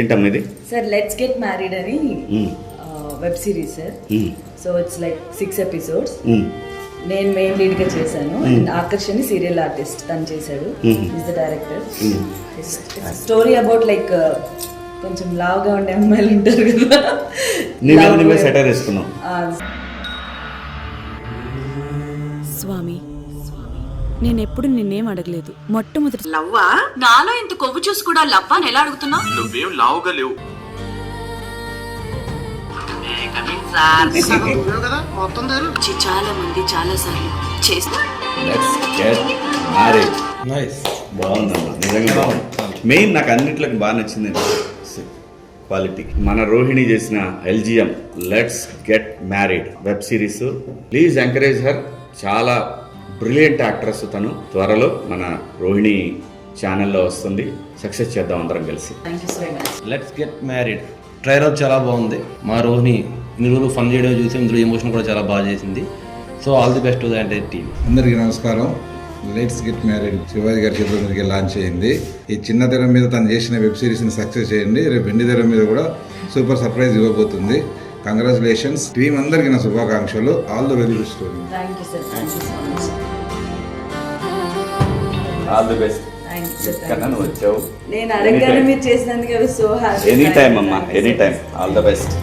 ఏంటమ్మా ఇది? Sir let's get married అని web series sir. So it's like 6 episodes. నేను మెయిన్ లీడ్ గా చేశాను. అండ్ ఆకర్షణి సీరియల్ ఆర్టిస్ట్ తను చేశాడు. Is the director. Story about like కొంచెం లావుగా ఉండే అమ్మాయిలు ఉంటారు కదా, నీవే సెటర్ వేసుకున్నావు. స్వామి, నేనెప్పుడు నిన్నేం అడగలేదు. మొట్టమొదటి లవ్వా? నాలో ఇంత కొవ్వు చూసి కూడా లవ్వా అని ఎలా అడుగుతున్నావు? నువ్వేం లావుగా లేవు. చాలా మంది చాలా సార్లు చేస్తారు. Let's get married. బాగుందమ్మా, నిజంగా బాగుంది. మెయిన్ నాకు అన్నిట్లోకి బాగా నచ్చింది క్వాలిటీ. మన రోహిణి చేసిన LGM let's get married web series. Please encourage her. చాలా బ్రిలియంట్ యాక్ట్రెస్ తను. త్వరలో మన రోహిణి ఛానల్లో వస్తుంది. సక్సెస్ చేద్దాం అందరం కలిసి. లెట్స్ గెట్ మ్యారీడ్ ట్రైలర్ చాలా బాగుంది. మా రోహిణి ఇన్ని రోజులు ఫన్ చేయడం చూసి ఇందులో ఎమోషన్ కూడా చాలా బాగా చేసింది. So all the best to the entire team. అందరికీ నమస్కారం. లెట్స్ గెట్ మ్యారీడ్ శివాజీ గారి చేతుల మీదకి లాంచ్ అయింది. ఈ చిన్న తెర మీద తను చేసిన వెబ్ సిరీస్ని సక్సెస్ చేయండి. రేపు వెండి తెర మీద కూడా సూపర్ సర్ప్రైజ్ ఇవ్వబోతుంది. కంగ్రాచులేషన్స్. టీమ్ అందరికీ నా శుభాకాంక్షలు. All the very best. Thank you sir. Thank you so much. All the best. నువ్వు వచ్చావు. నేను అడగగానే మీరు చేసినందుకు సో హ్యాపీ. ఎనీ టైం అమ్మా, any time. All the best.